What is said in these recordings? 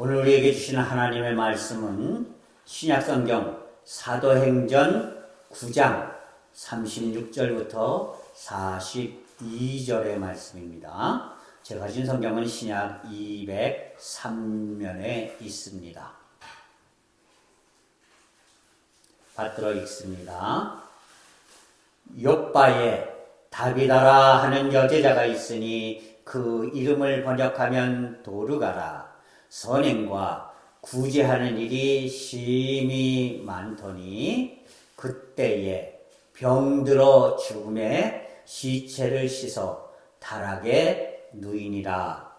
오늘 우리에게 주시는 하나님의 말씀은 신약성경 사도행전 9장 36절부터 42절의 말씀입니다. 제가 가진 성경은 신약 203면에 있습니다. 받들어 읽습니다. 욥바에 다비다라 하는 여제자가 있으니 그 이름을 번역하면 도르가라. 선행과 구제하는 일이 심히 많더니 그때에 병들어 죽음에 시체를 씻어 다락에 누이니라.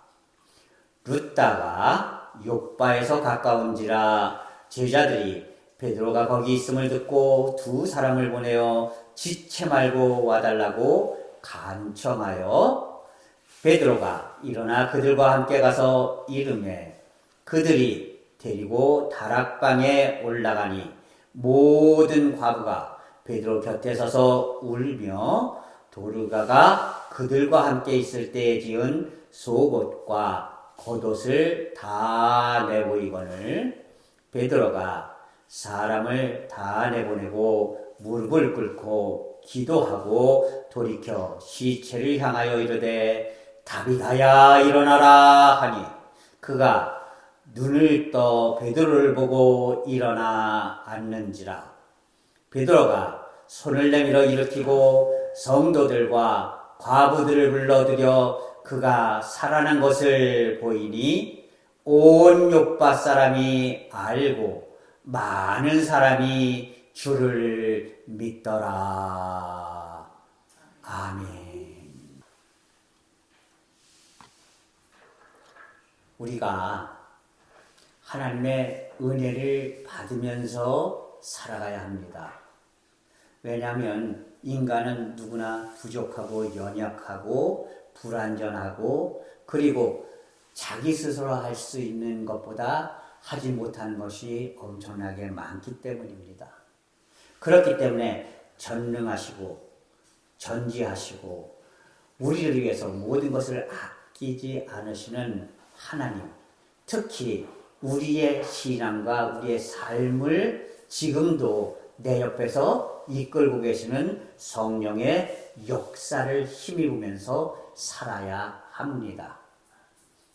룻다가 욥바에서 가까운지라 제자들이 베드로가 거기 있음을 듣고 두 사람을 보내어 지체 말고 와달라고 간청하여 베드로가 일어나 그들과 함께 가서 이르매 그들이 데리고 다락방에 올라가니 모든 과부가 베드로 곁에 서서 울며 도르가가 그들과 함께 있을 때에 지은 속옷과 겉옷을 다 내보이거늘 베드로가 사람을 다 내보내고 무릎을 꿇고 기도하고 돌이켜 시체를 향하여 이르되 다비다야 일어나라 하니 그가 눈을 떠 베드로를 보고 일어나 앉는지라. 베드로가 손을 내밀어 일으키고 성도들과 과부들을 불러들여 그가 살아난 것을 보이니 온 욥바 사람이 알고 많은 사람이 주를 믿더라. 아멘. 우리가 하나님의 은혜를 받으면서 살아가야 합니다. 왜냐하면 인간은 누구나 부족하고 연약하고 불완전하고 그리고 자기 스스로 할 수 있는 것보다 하지 못하는 것이 엄청나게 많기 때문입니다. 그렇기 때문에 전능하시고 전지하시고 우리를 위해서 모든 것을 아끼지 않으시는 하나님, 특히 우리의 신앙과 우리의 삶을 지금도 내 옆에서 이끌고 계시는 성령의 역사를 힘입으면서 살아야 합니다.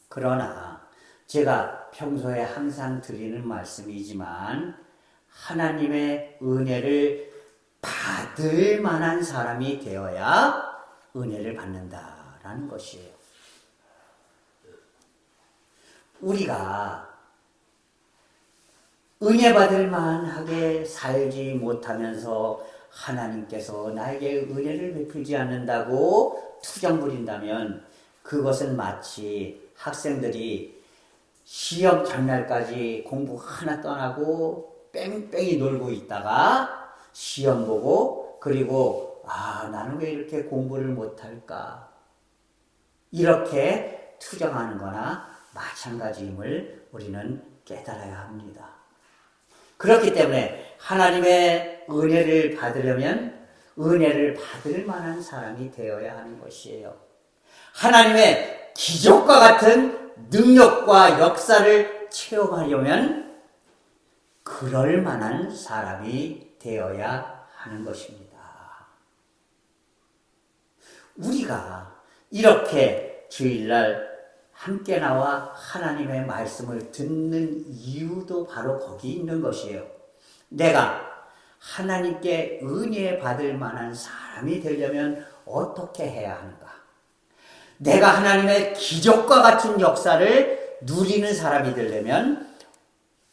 그러나 제가 평소에 항상 드리는 말씀이지만 하나님의 은혜를 받을 만한 사람이 되어야 은혜를 받는다라는 것이에요. 우리가 은혜 받을 만하게 살지 못하면서 하나님께서 나에게 은혜를 베풀지 않는다고 투정 부린다면 그것은 마치 학생들이 시험 전날까지 공부 하나 떠나고 뺑뺑이 놀고 있다가 시험 보고 그리고 나는 왜 이렇게 공부를 못할까 이렇게 투정하는 거나 마찬가지임을 우리는 깨달아야 합니다. 그렇기 때문에 하나님의 은혜를 받으려면 은혜를 받을 만한 사람이 되어야 하는 것이에요. 하나님의 기적과 같은 능력과 역사를 체험하려면 그럴 만한 사람이 되어야 하는 것입니다. 우리가 이렇게 주일날 함께 나와 하나님의 말씀을 듣는 이유도 바로 거기 있는 것이에요. 내가 하나님께 은혜 받을 만한 사람이 되려면 어떻게 해야 하는가? 내가 하나님의 기적과 같은 역사를 누리는 사람이 되려면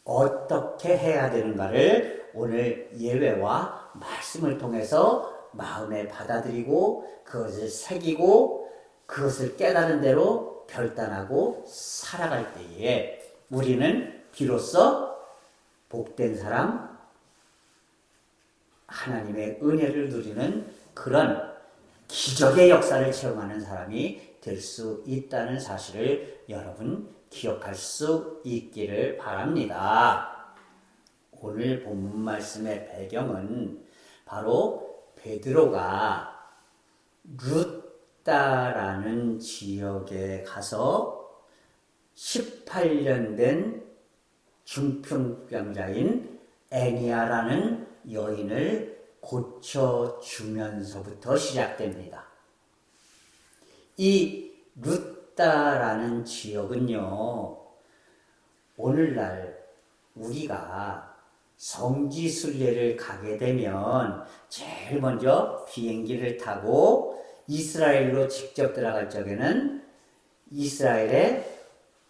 어떻게 해야 되는가를 오늘 예배와 말씀을 통해서 마음에 받아들이고 그것을 새기고 그것을 깨달은 대로 결단하고 살아갈 때에 우리는 비로소 복된 사람, 하나님의 은혜를 누리는 그런 기적의 역사를 체험하는 사람이 될 수 있다는 사실을 여러분 기억할 수 있기를 바랍니다. 오늘 본문 말씀의 배경은 바로 베드로가 룻다라는 지역에 가서 18년 된 중풍병자인 애니아라는 여인을 고쳐주면서부터 시작됩니다. 이 루다라는 지역은요, 오늘날 우리가 성지순례를 가게 되면 제일 먼저 비행기를 타고 이스라엘로 직접 들어갈 적에는 이스라엘의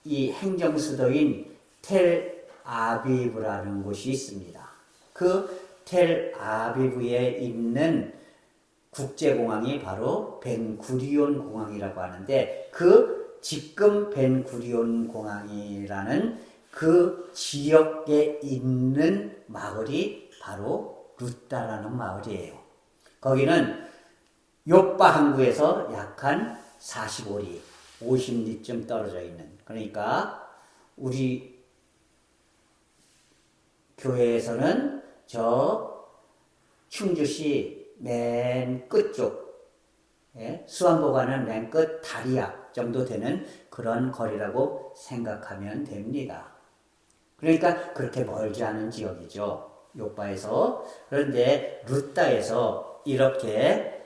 이 행정수도인 텔 아비브라는 곳이 있습니다. 그 텔 아비브에 있는 국제공항이 바로 벤구리온 공항이라고 하는데, 그 지금 벤구리온 공항이라는 그 지역에 있는 마을이 바로 루다라는 마을이에요. 거기는 요빠 항구에서 약 한 45리, 50리쯤 떨어져 있는, 그러니까 우리 교회에서는 저 충주시 맨 끝쪽, 수안보가는 맨 끝 다리 앞 정도 되는 그런 거리라고 생각하면 됩니다. 그러니까 그렇게 멀지 않은 지역이죠. 요빠에서. 그런데 루다에서 이렇게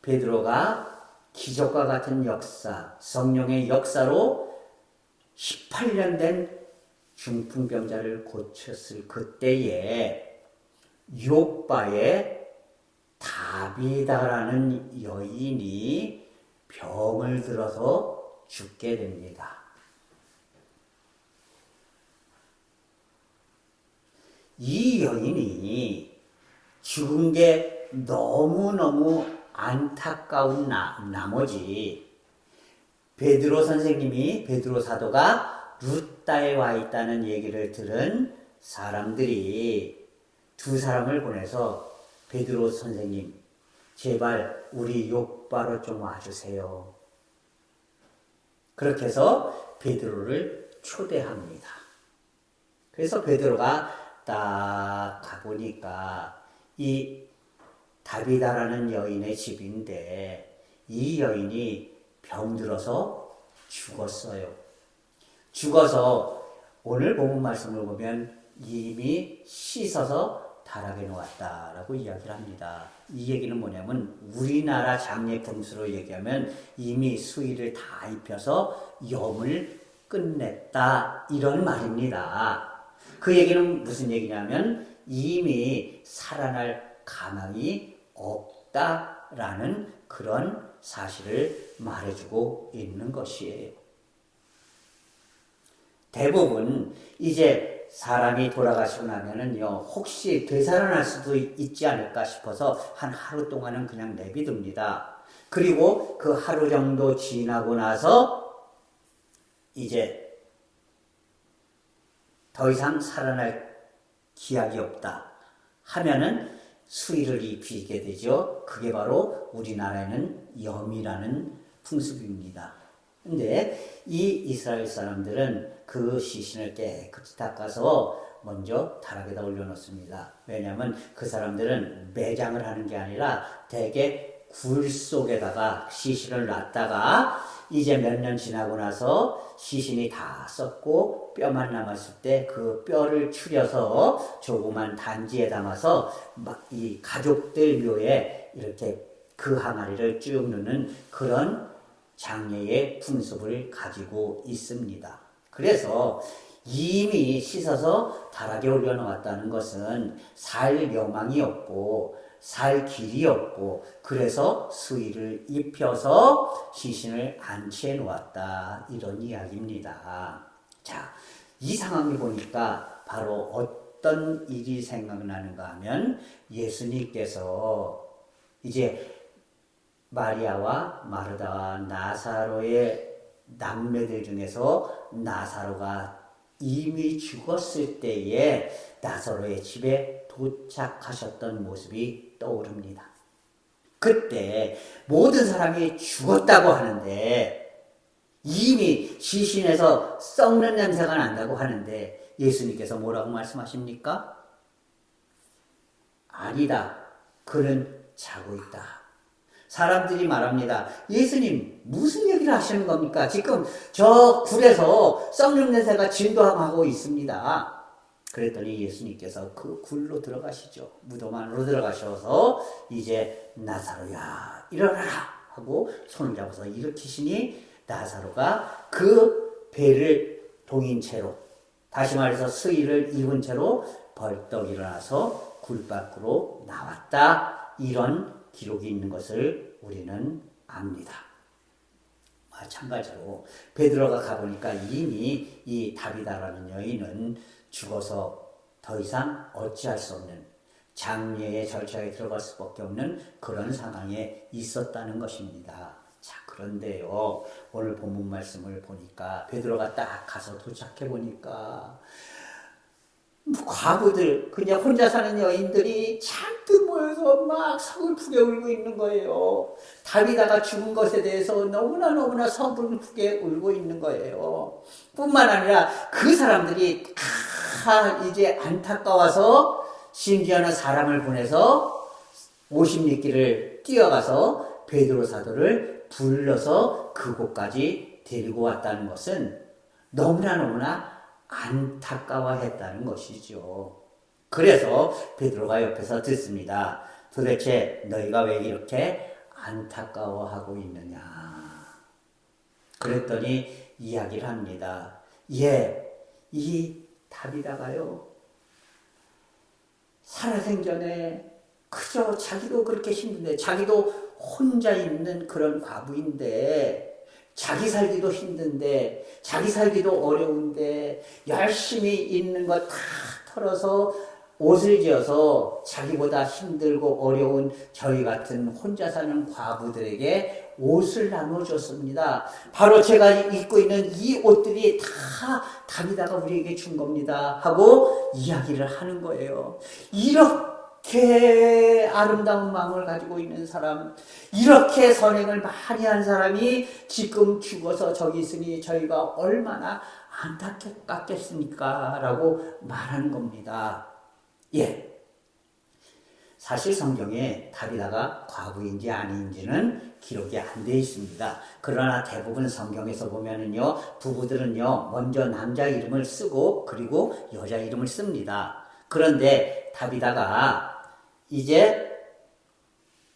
베드로가 기적과 같은 역사, 성령의 역사로 18년 된 중풍병자를 고쳤을 그때에 요빠에 다비다라는 여인이 병을 들어서 죽게 됩니다. 이 여인이 죽은 게 너무너무 안타까운 나머지 베드로 선생님이, 베드로 사도가 루다에 와 있다는 얘기를 들은 사람들이 두 사람을 보내서 베드로 선생님, 제발 우리 요바로 좀 와주세요. 그렇게 해서 베드로를 초대합니다. 그래서 베드로가 딱 가보니까 이 다비다라는 여인의 집인데, 이 여인이 병들어서 죽었어요. 죽어서 오늘 본문 말씀을 보면 이미 씻어서 다락에 놓았다라고 이야기를 합니다. 이 얘기는 뭐냐면 우리나라 장례 풍수로 얘기하면 이미 수의를 다 입혀서 염을 끝냈다, 이런 말입니다. 그 얘기는 무슨 얘기냐면 이미 살아날 가망이 없다라는 그런 사실을 말해주고 있는 것이에요. 대부분 이제 사람이 돌아가시고 나면은요, 혹시 되살아날 수도 있지 않을까 싶어서 한 하루 동안은 그냥 내비둡니다. 그리고 그 하루 정도 지나고 나서 이제 더 이상 살아날 기약이 없다 하면은 수의를 입히게 되죠. 그게 바로 우리나라에는 염이라는 풍습입니다. 근데 이 이스라엘 사람들은 그 시신을 깨끗이 닦아서 먼저 다락에다 올려놓습니다. 왜냐하면 그 사람들은 매장을 하는 게 아니라 대개 굴 속에다가 시신을 놨다가 이제 몇 년 지나고 나서 시신이 다 썩고 뼈만 남았을 때 그 뼈를 추려서 조그만 단지에 담아서 이 가족들 묘에 이렇게 그 항아리를 쭉 넣는 그런 장례의 풍습을 가지고 있습니다. 그래서 이미 씻어서 다락에 올려놓았다는 것은 살 여망이 없고 살 길이 없고, 그래서 수의를 입혀서 시신을 안치해 놓았다, 이런 이야기입니다. 자, 이 상황을 보니까 바로 어떤 일이 생각나는가 하면 예수님께서 이제 마리아와 마르다와 나사로의 남매들 중에서 나사로가 이미 죽었을 때에 나사로의 집에 도착하셨던 모습이 떠오릅니다. 그때 모든 사람이 죽었다고 하는데, 이미 시신에서 썩는 냄새가 난다고 하는데 예수님께서 뭐라고 말씀하십니까? 아니다, 그는 자고 있다. 사람들이 말합니다. 예수님 무슨 얘기를 하시는 겁니까? 지금 저 굴에서 썩는 냄새가 진동하고 있습니다. 그랬더니 예수님께서 그 굴로 들어가시죠. 무덤 안으로 들어가셔서 이제 나사로야 일어나라 하고 손을 잡아서 일으키시니 나사로가 그 배를 동인 채로, 다시 말해서 수의를 입은 채로 벌떡 일어나서 굴 밖으로 나왔다. 이런 기록이 있는 것을 우리는 압니다. 마찬가지로 베드로가 가보니까 이미 이 다비다라는 여인은 죽어서 더 이상 어찌할 수 없는 장례의 절차에 들어갈 수밖에 없는 그런 상황에 있었다는 것입니다. 자, 그런데요, 오늘 본문 말씀을 보니까 베드로가 딱 가서 도착해 보니까 과부들, 그냥 혼자 사는 여인들이 잔뜩 모여서 막 서글프게 울고 있는 거예요. 다비다가 죽은 것에 대해서 너무나 서글프게 울고 있는 거예요. 뿐만 아니라 그 사람들이 다 이제 안타까워서 심지어는 사람을 보내서 50리길을 뛰어가서 베드로 사도를 불러서 그곳까지 데리고 왔다는 것은 너무나 안타까워했다는 것이죠. 그래서 베드로가 옆에서 듣습니다. 도대체 너희가 왜 이렇게 안타까워하고 있느냐. 그랬더니 이야기를 합니다. 이 다비다가요, 살아생전에 그저 자기도 그렇게 힘든데, 자기도 혼자 있는 그런 과부인데, 자기 살기도 힘든데, 자기 살기도 어려운데, 열심히 있는 거 다 털어서 옷을 지어서 자기보다 힘들고 어려운 저희 같은 혼자 사는 과부들에게 옷을 나눠줬습니다. 바로 제가 입고 있는 이 옷들이 다 다비다가 우리에게 준 겁니다. 하고 이야기를 하는 거예요. 이렇게 아름다운 마음을 가지고 있는 사람, 이렇게 선행을 많이 한 사람이 지금 죽어서 저기 있으니 저희가 얼마나 안타깝겠습니까? 라고 말하는 겁니다. 사실 성경에 다비다가 과부인지 아닌지는 기록이 안 돼 있습니다. 그러나 대부분 성경에서 보면은요, 부부들은요, 먼저 남자 이름을 쓰고 그리고 여자 이름을 씁니다. 그런데 다비다가 이제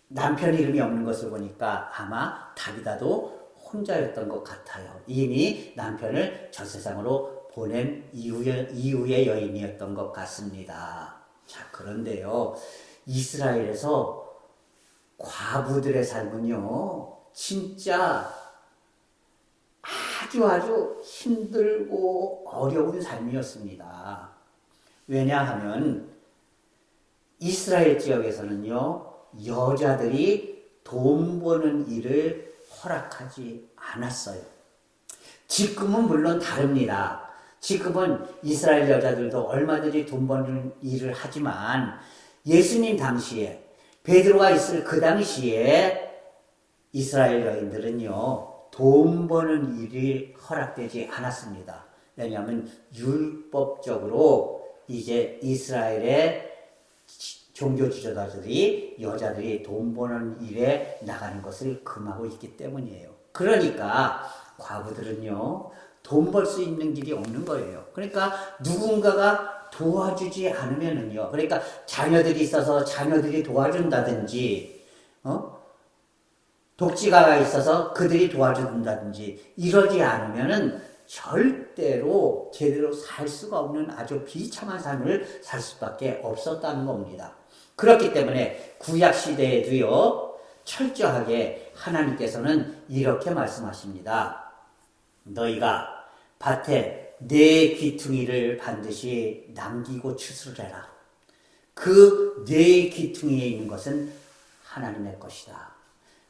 남편 이름이 없는 것을 보니까 아마 다비다도 혼자였던 것 같아요. 이미 남편을 저 세상으로 보낸 이후의 여인이었던 것 같습니다. 자, 그런데요, 이스라엘에서 과부들의 삶은요, 진짜 아주 힘들고 어려운 삶이었습니다. 왜냐하면 이스라엘 지역에서는요, 여자들이 돈 버는 일을 허락하지 않았어요. 지금은 물론 다릅니다. 지금은 이스라엘 여자들도 얼마든지 돈 버는 일을 하지만 예수님 당시에, 베드로가 있을 그 당시에 이스라엘 여인들은요, 돈 버는 일이 허락되지 않았습니다. 왜냐하면 율법적으로 이제 이스라엘의 종교 지도자들이 여자들이 돈 버는 일에 나가는 것을 금하고 있기 때문이에요. 그러니까 과부들은요, 돈 벌 수 있는 길이 없는 거예요. 그러니까 누군가가 도와주지 않으면은요, 그러니까 자녀들이 있어서 자녀들이 도와준다든지, 독지가가 있어서 그들이 도와준다든지, 이러지 않으면은 절대로 제대로 살 수가 없는 아주 비참한 삶을 살 수밖에 없었다는 겁니다. 그렇기 때문에 구약 시대에도요, 철저하게 하나님께서는 이렇게 말씀하십니다. 너희가 밭에 네 귀퉁이를 반드시 남기고 추수해라. 그 네 귀퉁이에 있는 것은 하나님의 것이다.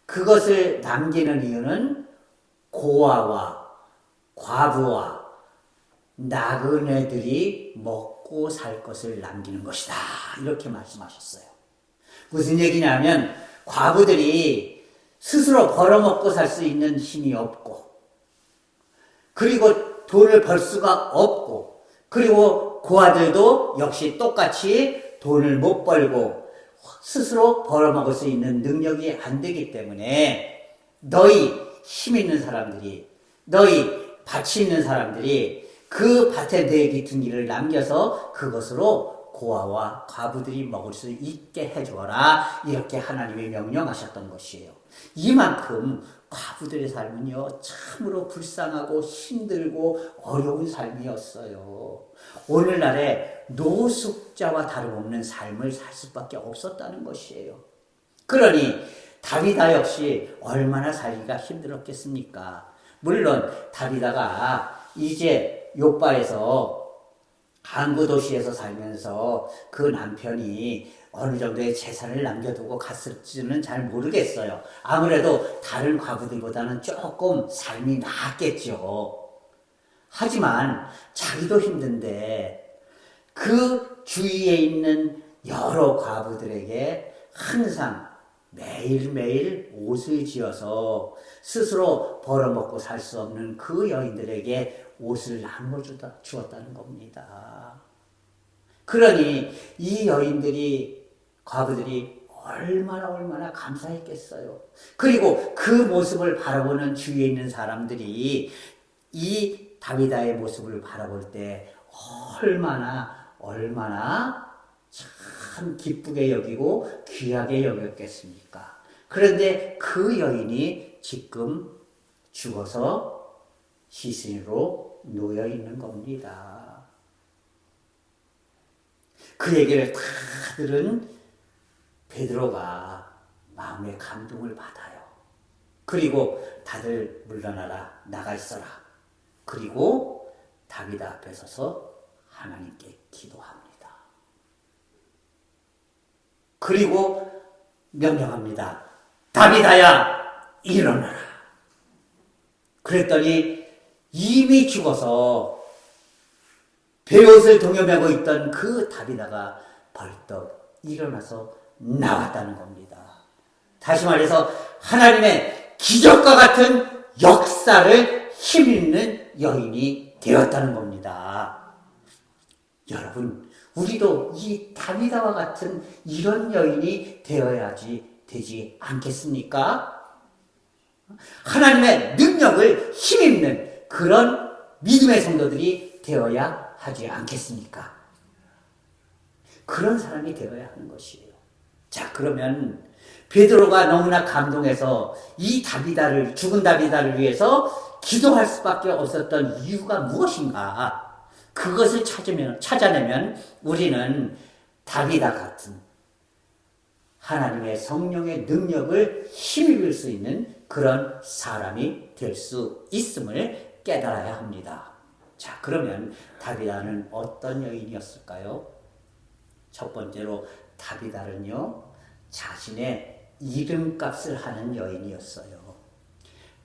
그것을 남기는 이유는 고아와 과부와 나그네들이 먹고 살 것을 남기는 것이다. 이렇게 말씀하셨어요. 무슨 얘기냐면 과부들이 스스로 벌어먹고 살 수 있는 힘이 없고, 그리고 돈을 벌 수가 없고, 그리고 고아들도 역시 똑같이 돈을 못 벌고 스스로 벌어먹을 수 있는 능력이 안 되기 때문에 너희 힘 있는 사람들이, 너희 밭이 있는 사람들이 그 밭에 내 깊은 일을 남겨서 그것으로 고아와 과부들이 먹을 수 있게 해주어라. 이렇게 하나님이 명령하셨던 것이에요. 이만큼 과부들의 삶은요, 참으로 불쌍하고 힘들고 어려운 삶이었어요. 오늘날의 노숙자와 다름없는 삶을 살 수밖에 없었다는 것이에요. 그러니 다비다 역시 얼마나 살기가 힘들었겠습니까? 물론 다비다가 이제 욥바에서 항구 도시에서 살면서 그 남편이 어느 정도의 재산을 남겨두고 갔을지는 잘 모르겠어요. 아무래도 다른 과부들보다는 조금 삶이 나았겠죠. 하지만 자기도 힘든데 그 주위에 있는 여러 과부들에게 항상 매일매일 옷을 지어서 스스로 벌어먹고 살 수 없는 그 여인들에게 옷을 나누어 주었다는 겁니다. 그러니 이 여인들이, 과부들이 얼마나 감사했겠어요. 그리고 그 모습을 바라보는 주위에 있는 사람들이 이 다비다의 모습을 바라볼 때 얼마나 참 기쁘게 여기고 귀하게 여겼겠습니까? 그런데 그 여인이 지금 죽어서 시신으로 놓여 있는 겁니다. 그 얘기를 다 들은 베드로가 마음의 감동을 받아요. 그리고 다들 물러나라, 나가 있어라. 그리고 다비다 앞에 서서 하나님께 기도합니다. 그리고 명령합니다. 다비다야, 일어나라. 그랬더니 이미 죽어서 베옷을 동여매고 있던 그 다비다가 벌떡 일어나서 나왔다는 겁니다. 다시 말해서 하나님의 기적과 같은 역사를 힘있는 여인이 되었다는 겁니다. 여러분, 우리도 이 다비다와 같은 이런 여인이 되어야지 되지 않겠습니까? 하나님의 능력을 힘입는 그런 믿음의 성도들이 되어야 하지 않겠습니까? 그런 사람이 되어야 하는 것이에요. 자, 그러면 베드로가 너무나 감동해서 이 다비다를, 죽은 다비다를 위해서 기도할 수밖에 없었던 이유가 무엇인가? 그것을 찾아내면 우리는 다비다 같은 하나님의 성령의 능력을 힘입을 수 있는 그런 사람이 될 수 있음을 깨달아야 합니다. 자, 그러면 다비다는 어떤 여인이었을까요? 첫 번째로 다비다는요, 자신의 이름값을 하는 여인이었어요.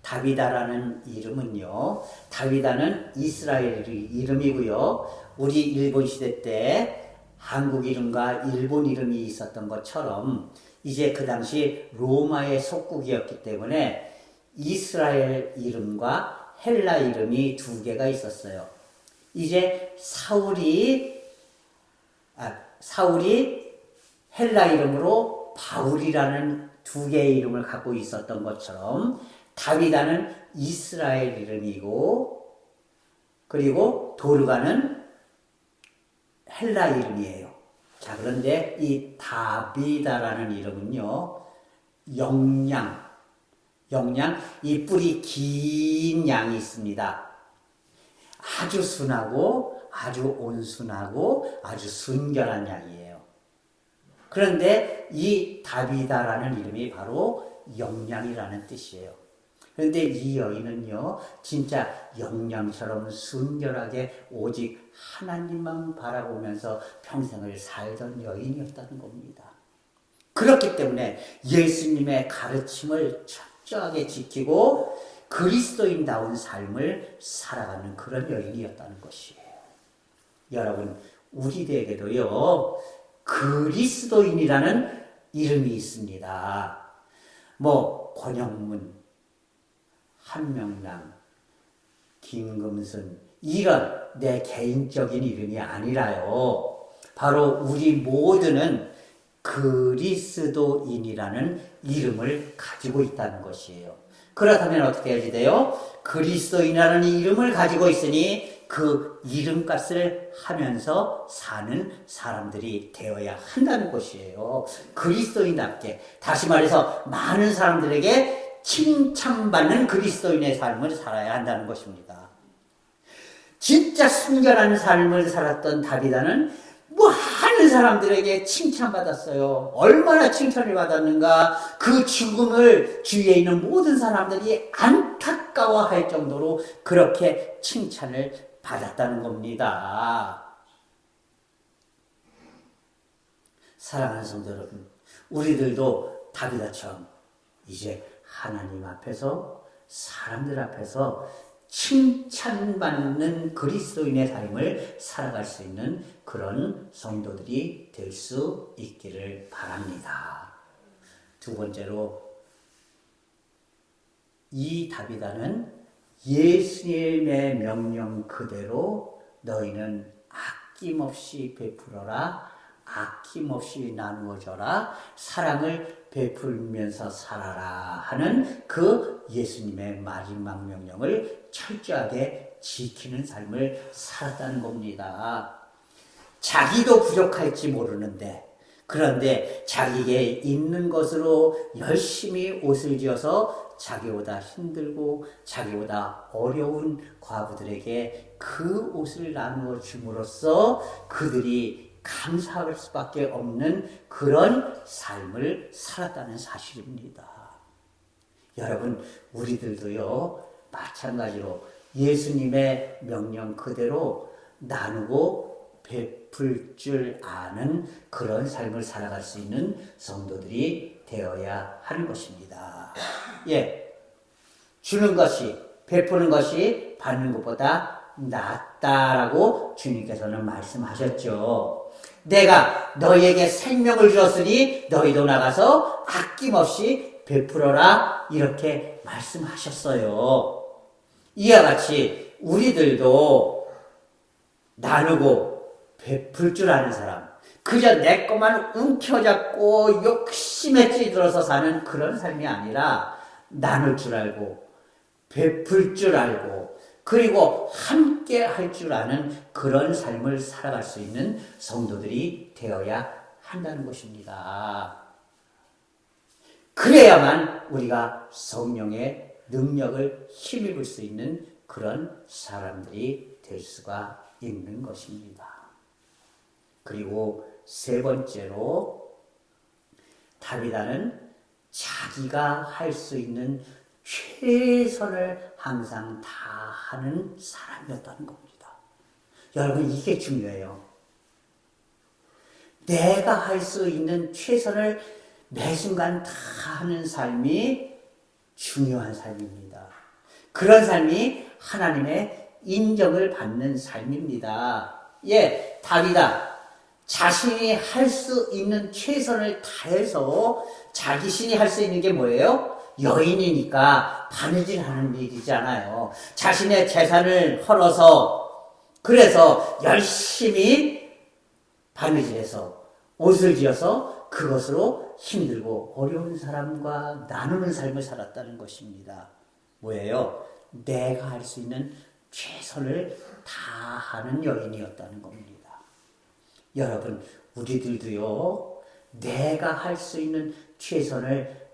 다비다라는 이름은요, 다비다는 이스라엘 이름이고요, 우리 일본 시대 때 한국 이름과 일본 이름이 있었던 것처럼 이제 그 당시 로마의 속국이었기 때문에 이스라엘 이름과 헬라 이름이 두 개가 있었어요. 이제 사울이 헬라 이름으로 바울이라는 두 개의 이름을 갖고 있었던 것처럼 다비다는 이스라엘 이름이고, 그리고 도르가는 헬라 이름이에요. 자, 그런데 이 다비다라는 이름은요, 영양, 이 뿔이 긴 양이 있습니다. 아주 순하고 아주 온순하고 아주 순결한 양이에요. 그런데 이 다비다라는 이름이 바로 영양이라는 뜻이에요. 그런데 이 여인은요, 진짜 영양처럼 순결하게 오직 하나님만 바라보면서 평생을 살던 여인이었다는 겁니다. 그렇기 때문에 예수님의 가르침을 철저하게 지키고 그리스도인다운 삶을 살아가는 그런 여인이었다는 것이에요. 여러분, 우리에게도요, 그리스도인이라는 이름이 있습니다. 권영문, 한명남, 김금순, 이런 내 개인적인 이름이 아니라요, 바로 우리 모두는 그리스도인이라는 이름을 가지고 있다는 것이에요. 그렇다면 어떻게 해야지 돼요? 그리스도인이라는 이름을 가지고 있으니 그 이름값을 하면서 사는 사람들이 되어야 한다는 것이에요. 그리스도인답게, 다시 말해서 많은 사람들에게 칭찬받는 그리스도인의 삶을 살아야 한다는 것입니다. 진짜 순결한 삶을 살았던 다비다는 많은 사람들에게 칭찬받았어요. 얼마나 칭찬을 받았는가. 그 죽음을 주위에 있는 모든 사람들이 안타까워할 정도로 그렇게 칭찬을 받았다는 겁니다. 사랑하는 성도 여러분, 우리들도 다비다처럼 이제 하나님 앞에서, 사람들 앞에서 칭찬받는 그리스도인의 삶을 살아갈 수 있는 그런 성도들이 될 수 있기를 바랍니다. 두 번째로, 이 다비다는 예수님의 명령 그대로 너희는 아낌없이 베풀어라, 아낌없이 나누어 줘라, 사랑을 베풀면서 살아라 하는 그 예수님의 마지막 명령을 철저하게 지키는 삶을 살았다는 겁니다. 자기도 부족할지 모르는데, 그런데 자기에게 있는 것으로 열심히 옷을 지어서 자기보다 힘들고 자기보다 어려운 과부들에게 그 옷을 나누어 줌으로써 그들이 감사할 수밖에 없는 그런 삶을 살았다는 사실입니다. 여러분, 우리들도요, 마찬가지로 예수님의 명령 그대로 나누고 베풀 줄 아는 그런 삶을 살아갈 수 있는 성도들이 되어야 하는 것입니다. 예, 주는 것이, 베푸는 것이 받는 것보다 낫다라고 주님께서는 말씀하셨죠. 내가 너희에게 생명을 주었으니 너희도 나가서 아낌없이 베풀어라, 이렇게 말씀하셨어요. 이와 같이 우리들도 나누고 베풀 줄 아는 사람, 그저 내 것만 움켜잡고 욕심에 찌들어서 사는 그런 삶이 아니라 나눌 줄 알고 베풀 줄 알고 그리고 함께 할 줄 아는 그런 삶을 살아갈 수 있는 성도들이 되어야 한다는 것입니다. 그래야만 우리가 성령의 능력을 힘입을 수 있는 그런 사람들이 될 수가 있는 것입니다. 그리고 세 번째로, 다비다는 자기가 할 수 있는 최선을 항상 다하는 사람이었다는 겁니다. 여러분, 이게 중요해요. 내가 할 수 있는 최선을 매 순간 다하는 삶이 중요한 삶입니다. 그런 삶이 하나님의 인정을 받는 삶입니다. 예, 다비다 자신이 할 수 있는 최선을 다해서, 자기신이 할 수 있는 게 뭐예요? 여인이니까 바느질하는 일이잖아요. 자신의 재산을 헐어서, 그래서 열심히 바느질해서 옷을 지어서 그것으로 힘들고 어려운 사람과 나누는 삶을 살았다는 것입니다. 뭐예요? 내가 할 수 있는 최선을 다하는 여인이었다는 겁니다. 여러분, 우리들도요, 내가 할 수 있는 최선을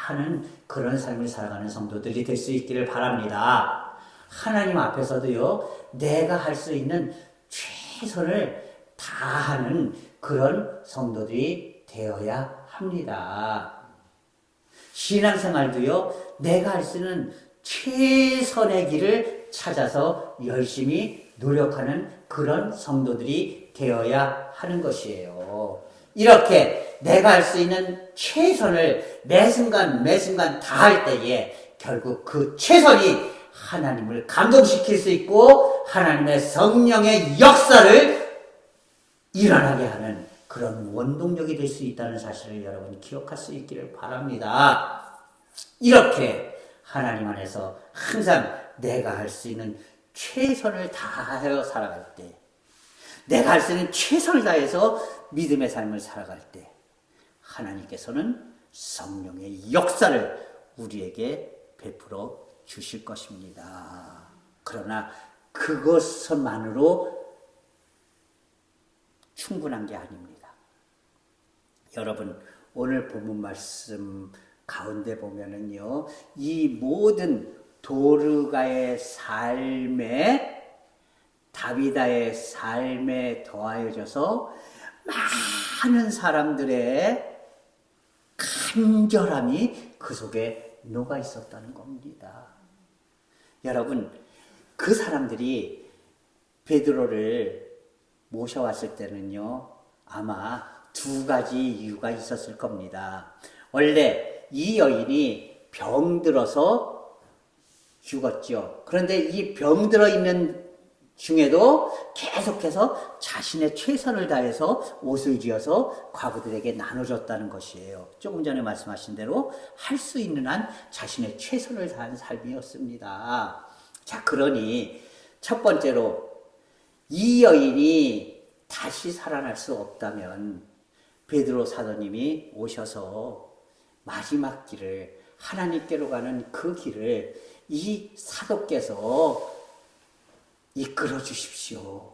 다하는 그런 삶을 살아가는 성도들이 될 수 있기를 바랍니다. 하나님 앞에서도요, 내가 할 수 있는 최선을 다하는 그런 성도들이 되어야 합니다. 신앙생활도요, 내가 할 수 있는 최선의 길을 찾아서 열심히 노력하는 그런 성도들이 되어야 하는 것이에요. 이렇게 내가 할 수 있는 최선을 매 순간 다할 때에 결국 그 최선이 하나님을 감동시킬 수 있고 하나님의 성령의 역사를 일어나게 하는 그런 원동력이 될 수 있다는 사실을 여러분이 기억할 수 있기를 바랍니다. 이렇게 하나님 안에서 항상 내가 할 수 있는 최선을 다하여 살아갈 때, 내가 할 수 있는 최선을 다해서 믿음의 삶을 살아갈 때 하나님께서는 성령의 역사를 우리에게 베풀어 주실 것입니다. 그러나 그것만으로 충분한 게 아닙니다. 여러분, 오늘 본문 말씀 가운데 보면은요, 이 모든 도르가의 삶에 다비다의 삶에 더하여져서 많은 사람들의 간절함이 그 속에 녹아 있었다는 겁니다. 여러분, 그 사람들이 베드로를 모셔왔을 때는요, 아마 두 가지 이유가 있었을 겁니다. 원래 이 여인이 병들어서 죽었죠. 그런데 이 병들어 있는 중에도 계속해서 자신의 최선을 다해서 옷을 지어서 과부들에게 나눠줬다는 것이에요. 조금 전에 말씀하신 대로 할 수 있는 한 자신의 최선을 다한 삶이었습니다. 자, 그러니 첫 번째로 이 여인이 다시 살아날 수 없다면 베드로 사도님이 오셔서 마지막 길을, 하나님께로 가는 그 길을 이 사도께서 이끌어 주십시오.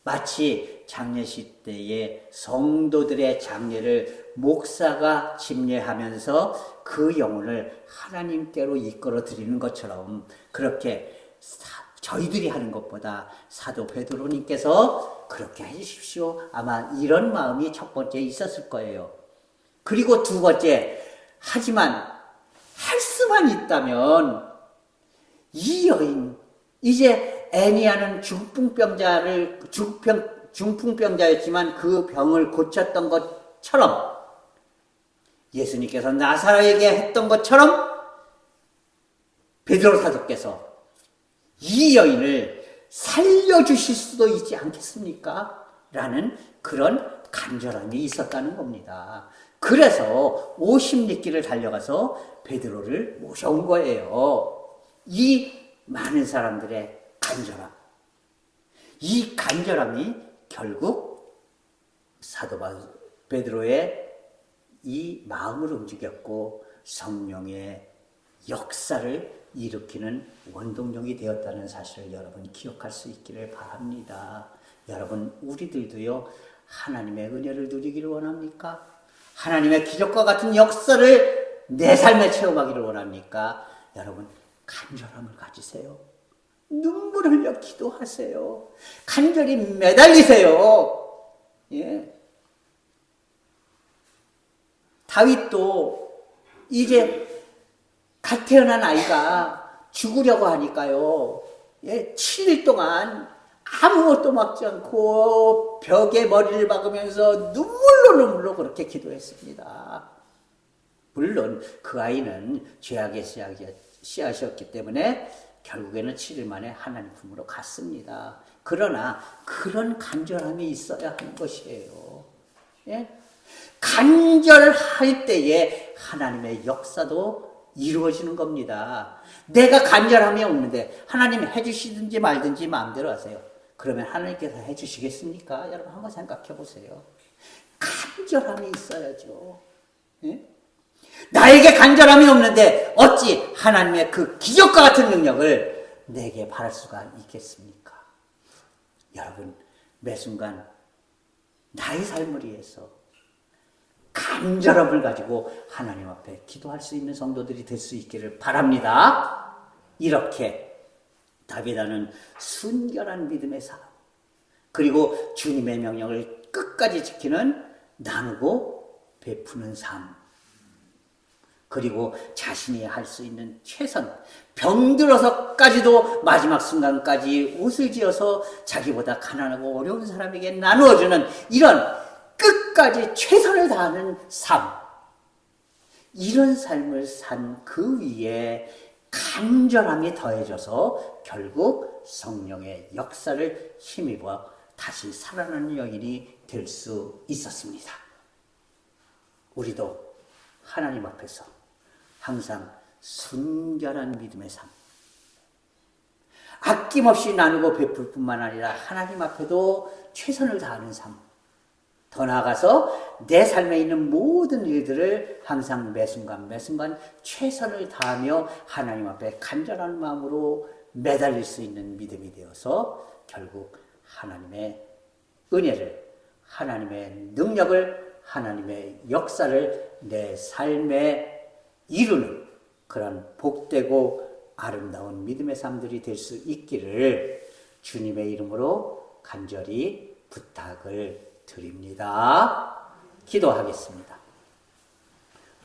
마치 장례식 때에 성도들의 장례를 목사가 집례하면서 그 영혼을 하나님께로 이끌어 드리는 것처럼, 그렇게 저희들이 하는 것보다 사도 베드로님께서 그렇게 해주십시오. 아마 이런 마음이 첫 번째 있었을 거예요. 그리고 두 번째, 하지만 할 수만 있다면 이 여인, 이제 애니아는 중풍병자였지만 그 병을 고쳤던 것처럼, 예수님께서 나사로에게 했던 것처럼 베드로 사도께서 이 여인을 살려주실 수도 있지 않겠습니까? 라는 그런 간절함이 있었다는 겁니다. 그래서 50리길을 달려가서 베드로를 모셔온 거예요. 이 많은 사람들의 간절함, 이 간절함이 결국 사도 베드로의 이 마음을 움직였고 성령의 역사를 일으키는 원동력이 되었다는 사실을 여러분 기억할 수 있기를 바랍니다. 여러분, 우리들도요, 하나님의 은혜를 누리기를 원합니까? 하나님의 기적과 같은 역사를 내 삶에 체험하기를 원합니까? 여러분, 간절함을 가지세요. 눈물 흘려 기도하세요. 간절히 매달리세요. 예. 다윗도 이제 갓 태어난 아이가 죽으려고 하니까요, 예, 7일 동안 아무것도 먹지 않고 벽에 머리를 박으면서 눈물로 그렇게 기도했습니다. 물론 그 아이는 죄악의 씨앗이었기 때문에 결국에는 7일 만에 하나님 품으로 갔습니다. 그러나 그런 간절함이 있어야 하는 것이에요. 예? 간절할 때에 하나님의 역사도 이루어지는 겁니다. 내가 간절함이 없는데 하나님이 해주시든지 말든지 마음대로 하세요. 그러면 하나님께서 해주시겠습니까? 여러분 한번 생각해 보세요. 간절함이 있어야죠. 예? 나에게 간절함이 없는데 어찌 하나님의 그 기적과 같은 능력을 내게 바랄 수가 있겠습니까? 여러분, 매 순간 나의 삶을 위해서 간절함을 가지고 하나님 앞에 기도할 수 있는 성도들이 될 수 있기를 바랍니다. 이렇게 다비다는 순결한 믿음의 삶, 그리고 주님의 명령을 끝까지 지키는 나누고 베푸는 삶, 그리고 자신이 할 수 있는 최선, 병들어서까지도 마지막 순간까지 옷을 지어서 자기보다 가난하고 어려운 사람에게 나누어주는 이런 끝까지 최선을 다하는 삶, 이런 삶을 산 그 위에 간절함이 더해져서 결국 성령의 역사를 힘입어 다시 살아나는 여인이 될 수 있었습니다. 우리도 하나님 앞에서 항상 순결한 믿음의 삶, 아낌없이 나누고 베풀 뿐만 아니라 하나님 앞에도 최선을 다하는 삶. 더 나아가서 내 삶에 있는 모든 일들을 항상 매 순간 최선을 다하며 하나님 앞에 간절한 마음으로 매달릴 수 있는 믿음이 되어서 결국 하나님의 은혜를, 하나님의 능력을, 하나님의 역사를 내 삶에 이루는 그런 복되고 아름다운 믿음의 삶들이 될 수 있기를 주님의 이름으로 간절히 부탁을 드립니다. 기도하겠습니다.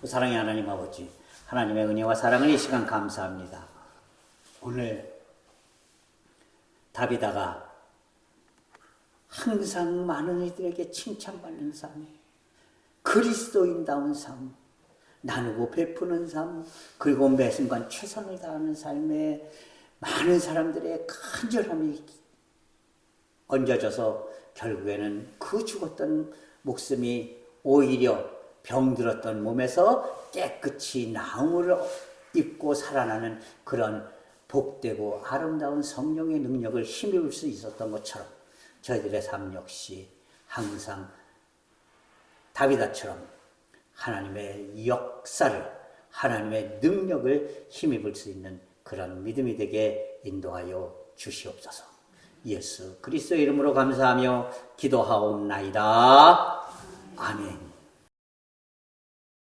사랑의 하나님 아버지, 하나님의 은혜와 사랑을 이 시간 감사합니다. 오늘 다비다가 항상 많은 이들에게 칭찬받는 삶, 그리스도인다운 삶, 나누고 베푸는 삶, 그리고 매 순간 최선을 다하는 삶에 많은 사람들의 간절함이 얹어져서 결국에는 그 죽었던 목숨이 오히려 병들었던 몸에서 깨끗이 나음을 입고 살아나는 그런 복되고 아름다운 성령의 능력을 힘입을 수 있었던 것처럼 저희들의 삶 역시 항상 다비다처럼 하나님의 역사를, 하나님의 능력을 힘입을 수 있는 그런 믿음이 되게 인도하여 주시옵소서. 예수 그리스도의 이름으로 감사하며 기도하옵나이다. 아멘.